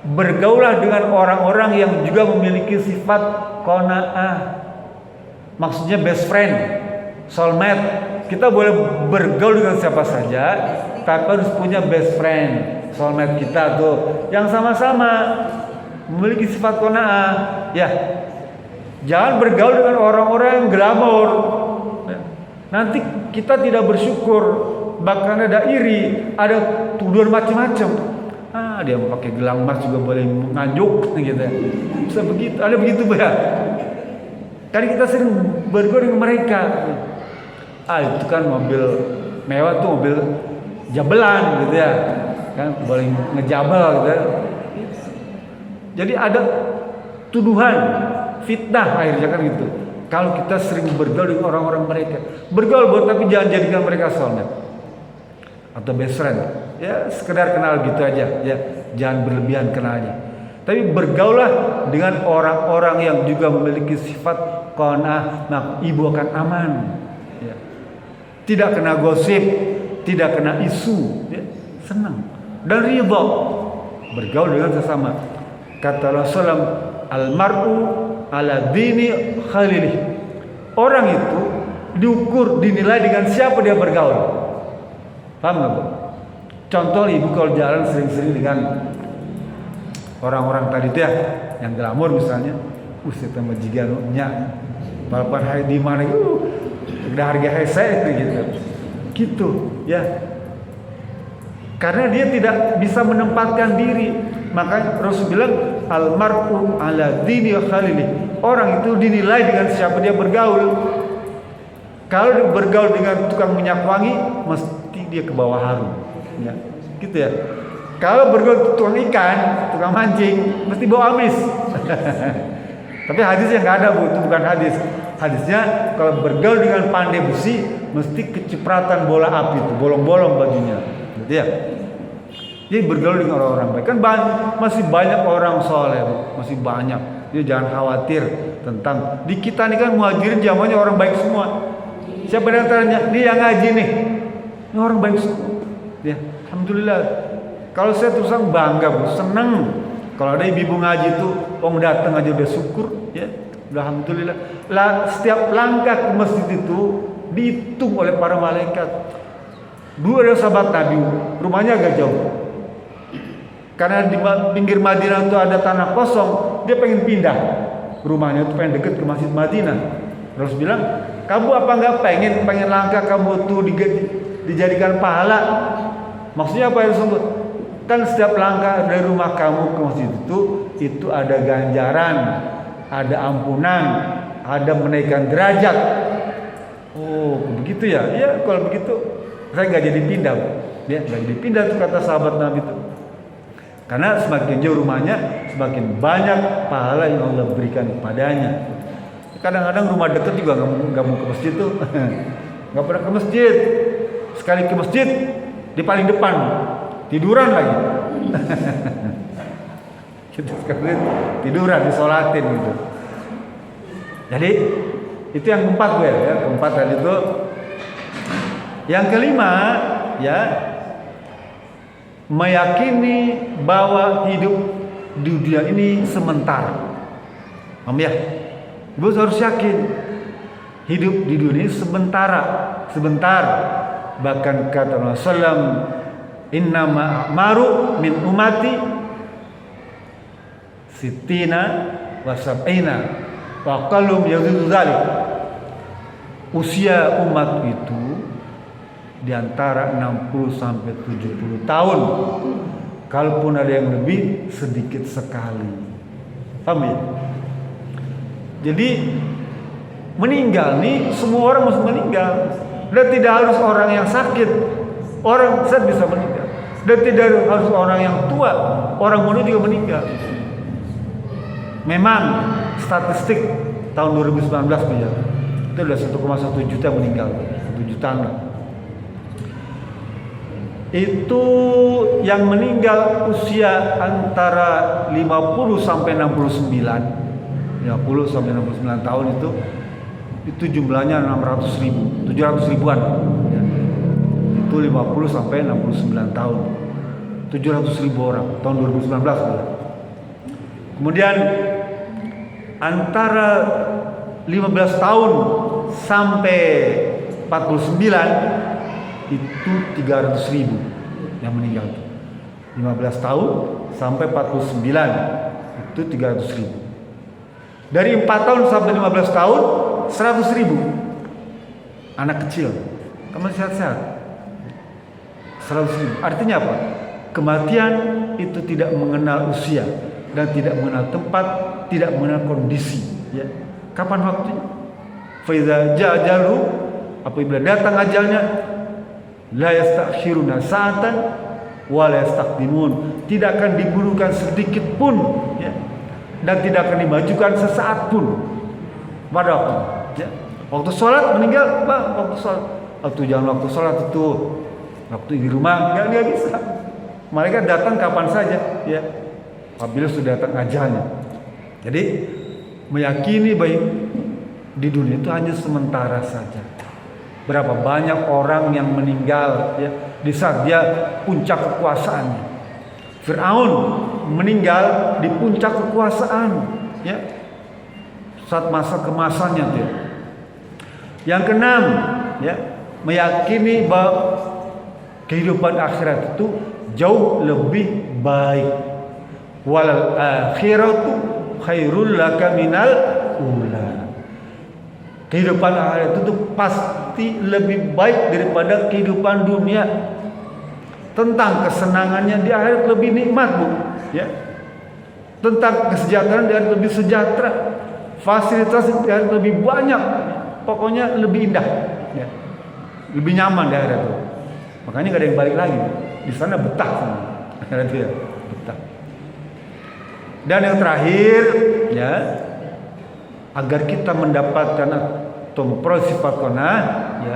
bergaulah dengan orang-orang yang juga memiliki sifat qanaah. Maksudnya best friend, soulmate. Kita boleh bergaul dengan siapa saja, tapi harus punya best friend, soulmate kita tuh yang sama-sama memiliki sifat qanaah, ya. Jangan bergaul dengan orang-orang yang glamor. Nanti kita tidak bersyukur, bahkan ada iri, ada tuduhan macam-macam. Dia pakai gelang emas juga boleh nganjuk gitu ya. Bisa begitu, ada begitu ya. Karena kita sering bergaul dengan mereka. Itu kan mobil mewah tuh, mobil jabelan gitu ya. Kan boleh ngejabel gitu ya. Jadi ada tuduhan, fitnah akhirnya kan gitu. Kalau kita sering bergaul dengan orang-orang mereka, bergaul tapi jangan jadikan mereka soulmate atau best friend. Ya sekedar kenal gitu aja, ya jangan berlebihan kenalnya. Tapi bergaulah dengan orang-orang yang juga memiliki sifat qanaah, nah ibu akan aman. Ya. Tidak kena gosip, tidak kena isu, ya. Senang dan ridha bergaul dengan sesama. Kata Rasulullah, almar'u ala dini khalilih. Orang itu diukur, dinilai dengan siapa dia bergaul. Paham nggak Bu? Contoh ibu kalau jalan sering-sering dengan orang-orang tadi itu ya, yang glamor misalnya, usia tambah jiganunya, balapan hari di mana udah harga saya gitu, ya. Karena dia tidak bisa menempatkan diri, maka Rasul bilang almar'u ala dini khalilih. Orang itu dinilai dengan siapa dia bergaul. Kalau dia bergaul dengan tukang minyak wangi, mesti dia ke bawah harum, ya, gitu ya. Kalau bergaul tukang ikan, tukang mancing, mesti bau amis. Tapi hadisnya nggak ada Bu, itu bukan hadis. Hadisnya kalau bergaul dengan pandai besi, mesti kecipratan bola api itu, bolong-bolong bajunya, gitu ya. Jadi bergaul dengan orang-orang baik. Kan masih banyak orang soleh, masih banyak. Jadi jangan khawatir tentang di kita nih kan muhajirin zamannya orang baik semua. Siapa yang tanya? Dia yang ngaji nih. Ini orang baik semua. Ya, alhamdulillah. Kalau saya terus terang bangga, Bu, seneng. Kalau ada ibu ngaji tuh, orang datang aja udah syukur, ya. Udah alhamdulillah. Setiap langkah ke masjid itu dihitung oleh para malaikat. Dulu ada sahabat Nabi, rumahnya agak jauh. Karena di pinggir Madinah itu ada tanah kosong, dia pengen pindah rumahnya itu, pengen deket ke Masjid Madinah. Terus bilang, kamu apa nggak pengen langkah kamu tuh dijadikan pahala? Maksudnya apa ya Rasul? Kan setiap langkah dari rumah kamu ke masjid itu ada ganjaran, ada ampunan, ada menaikkan derajat. Oh begitu ya? Ya kalau begitu saya nggak jadi pindah, ya nggak jadi pindah tuh kata sahabat Nabi itu. Karena semakin jauh rumahnya, semakin banyak pahala yang Allah berikan kepadanya. Kadang-kadang rumah dekat juga nggak mau ke masjid tuh, nggak pernah ke masjid. Sekali ke masjid di paling depan, tiduran lagi. Kita sekali tiduran, disolatin gitu. Jadi itu yang keempat gue ya. Keempat tadi itu Yang kelima, ya, meyakini bahwa hidup di dunia ini sementara. Paham ya? Ibu harus yakin hidup di dunia ini sebentar. Bahkan kata Rasulullah, innama a'maru min ummati sittina wa sab'ina wa qalum yazidu dzalik. Usia umat itu di antara 60 sampai 70 tahun. Kalaupun ada yang lebih, sedikit sekali. Paham ya? Jadi meninggal nih, semua orang mesti meninggal. Dan tidak harus orang yang sakit, orang sehat bisa meninggal. Dan tidak harus orang yang tua, orang muda juga meninggal. Memang statistik tahun 2019 ya, itu ada 1,1 juta meninggal, 1 jutaan lah. Itu yang meninggal usia antara 50 sampai 69 tahun itu jumlahnya 700 ribuan ya. Itu 50 sampai 69 tahun, 700 ribu orang tahun 2019 ya. Kemudian antara 15 tahun sampai 49 itu 300 ribu yang meninggal. 15 tahun sampai 49 itu 300 ribu. Dari 4 tahun sampai 15 tahun 100 ribu anak kecil, kamu sehat-sehat. 100 ribu. Artinya apa? Kematian itu tidak mengenal usia dan tidak mengenal tempat, tidak mengenal kondisi. Ya. Kapan waktunya? Faiza ja'ajalu, apabila datang ajalnya, la yastakhiruna sa'atan wa la yastaqdimun. Tidak akan diburukan sedikit pun, ya. Dan tidak akan dimajukan sesaat pun. Pada waktu, ya. Waktu sholat meninggal, Pak, waktu sholat. Waktu jangan waktu sholat itu, waktu di rumah nggak bisa. Mereka datang kapan saja, ya. Apabila sudah datang ajalnya. Jadi meyakini baik di dunia itu hanya sementara saja. Berapa banyak orang yang meninggal ya di saat dia puncak kekuasaannya. Fir'aun meninggal di puncak kekuasaan, ya. Saat masa kemasannya dia. Yang keenam, ya, meyakini bahwa kehidupan akhirat itu jauh lebih baik. Wal akhiratu khairul laka minal ula. Kehidupan akhirat itu pasti lebih baik daripada kehidupan dunia. Tentang kesenangannya di akhirat lebih nikmat, Bu, ya. Tentang kesejahteraan di akhirat lebih sejahtera. Fasilitas di akhirat lebih banyak. Pokoknya lebih indah, ya. Lebih nyaman di akhirat itu. Makanya gak ada yang balik lagi. Di sana betah semua. Akhirat itu ya, betah. Dan yang terakhir, ya, agar kita mendapatkan atau memperoleh sifat qanaah, ya,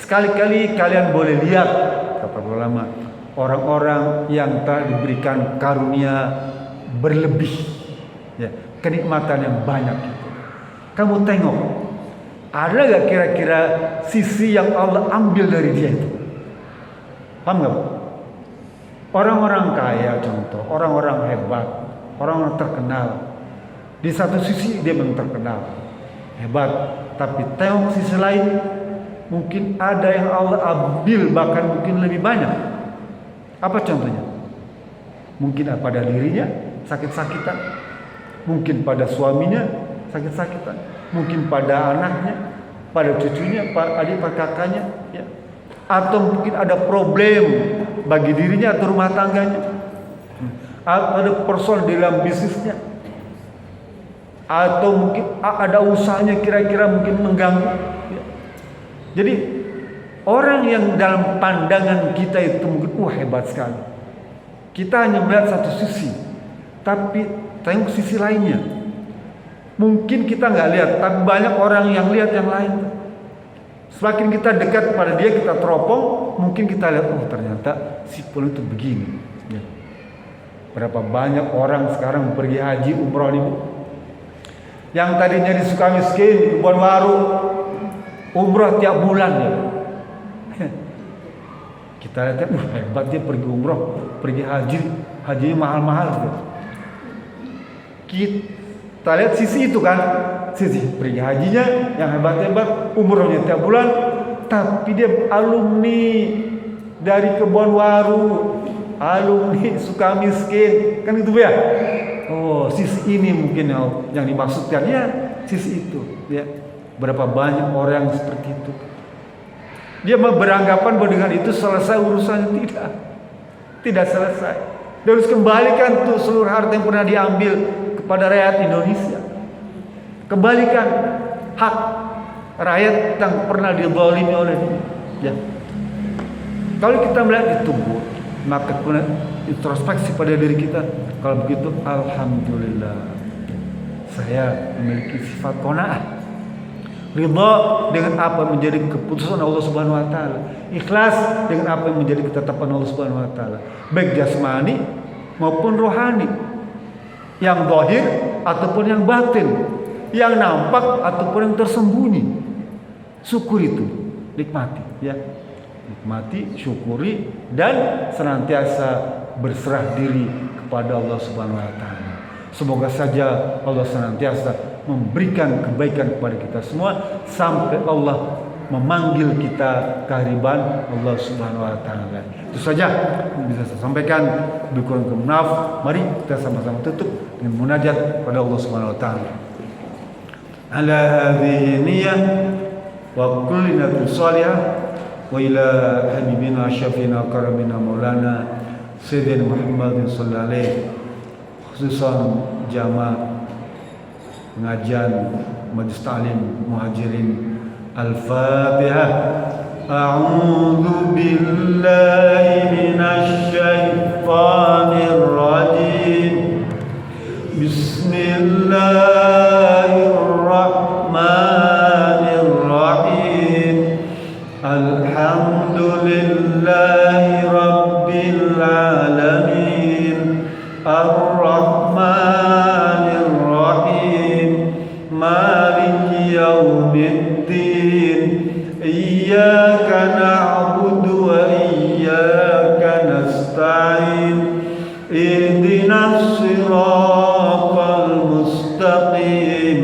sekali-kali kalian boleh lihat, kata ulama, orang-orang yang telah diberikan karunia berlebih, ya, kenikmatan yang banyak. Kamu tengok, ada gak kira-kira sisi yang Allah ambil dari dia itu? Paham gak? Orang-orang kaya, contoh, orang-orang hebat, orang-orang terkenal, di satu sisi dia memang terkenal, hebat, tapi tengok sisi lain, mungkin ada yang Allah ambil bahkan mungkin lebih banyak. Apa contohnya? Mungkin pada dirinya sakit-sakitan, mungkin pada suaminya sakit-sakitan, mungkin pada anaknya, pada cucunya, pada adik, pada kakaknya, ya. Atau mungkin ada problem bagi dirinya atau rumah tangganya, atau ada persoalan di dalam bisnisnya, atau mungkin ada usahanya kira-kira mungkin mengganggu, ya. Jadi orang yang dalam pandangan kita itu mungkin hebat sekali, kita hanya melihat satu sisi, tapi tengok sisi lainnya. Mungkin kita nggak lihat, tapi banyak orang yang lihat yang lain. Semakin kita dekat pada dia, kita teropong, mungkin kita lihat, ternyata si pun itu begini, ya. Berapa banyak orang sekarang pergi haji umroh ini, yang tadinya di Sukamiskin, di Kebon Baru, umroh tiap bulan, ya. Kita lihat, hebat dia pergi umroh, pergi haji, hajinya mahal-mahal gitu. Kita lihat sisi itu kan, sisi pergi hajinya yang hebat-hebat, umrohnya tiap bulan, tapi dia alumni dari Kebonwaru, alumni Sukamiskin, kan gitu ya. Oh, sisi ini mungkin yang dimaksudkan ya, sisi itu ya. Berapa banyak orang yang seperti itu. Dia beranggapan bahwa dengan itu selesai urusannya. Tidak selesai. Dia harus kembalikan tuh seluruh harta yang pernah diambil kepada rakyat Indonesia. Kembalikan hak rakyat yang pernah dizalimi oleh dia. Ya. Kalau kita melihat itu, Bu, maka kita introspeksi pada diri kita. Kalau begitu, alhamdulillah, saya memiliki sifat qanaah. Ridha dengan apa yang menjadi keputusan Allah Subhanahu wa taala. Ikhlas dengan apa yang menjadi ketetapan Allah Subhanahu wa taala, baik jasmani maupun rohani. Yang zahir ataupun yang batin, yang nampak ataupun yang tersembunyi. Syukuri itu, nikmati ya. Nikmati, syukuri dan senantiasa berserah diri kepada Allah Subhanahu wa taala. Semoga saja Allah senantiasa memberikan kebaikan kepada kita semua sampai Allah memanggil kita kehariban Allah Subhanahu wa taala. Itu saja yang bisa saya sampaikan. Lebih kurang maaf. Mari kita sama-sama tutup dengan munajat pada Allah Subhanahu wa taala. Ala hadhihi niyyah wa kulli niyatin salihah wa ila habibina syafina karamina maulana sayyidina Muhammadin sallallahu alaihi khususan jamaah pengajian Majlis Ta'lim Muhajirin. Al-Fatihah. A'udzu billahi minasy syaithanir rajim. Bismillahirrahmanirrahim. Alhamdulillahi rabbil alamin. Ar-Rahmanir Rahim. Maliki yaumiddin. Iyyaka na'budu wa iyyaka nasta'in. Ihdinas siratal mustaqim.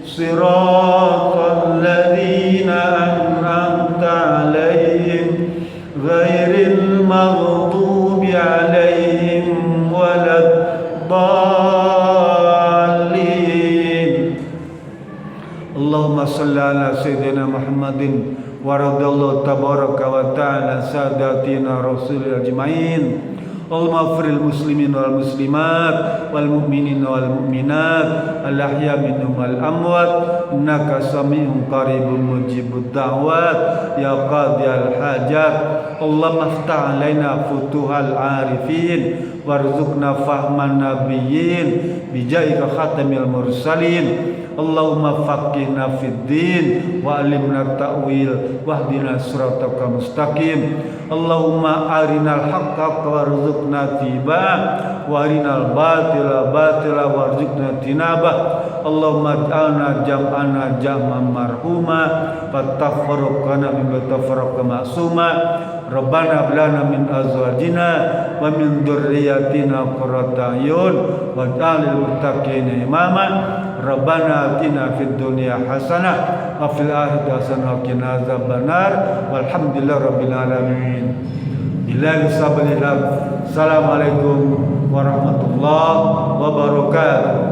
Siratal ladzina an'amta 'alaihim ghairil maghdubi 'alaihim waladdallin. Allahumma shalli ala sayyidina Muhammadin wa radhiyallahu tabaraka wa ta'ala sadatina rasulil ajmain. Allahumma firil muslimin wal muslimat wal mu'minin wal mu'minat al ahya minhum wal amwat innaka sami'un qaribun mujibud da'wat ya qadiyal hajat. Allahumma aftah alaina futuhal arifin warzuqna fahman nabiyyin bijaika khatamil mursalin. Allahumma faqihna fid din wa alimna ta'wil wahdina siratal mustaqim. Allahumma arinal haqqa warzuqna tibaa wa arinal batila batila warzuqna tinabah. Allahumma ij'alna jam'ana jam'an marhuma fattafarraqna min tafarraqa ma'suma. Rabbana hab lana min azwajina wa min dzurriyyatina qurrata a'yun waj'alna lil muttaqina imama. Rabbana atina fid dunya hasanah wa fil akhirati hasanah wa qina adzabannar. Walhamdulillahirabbil alamin. Billahi sabrillah. Assalamualaikum warahmatullahi wabarakatuh.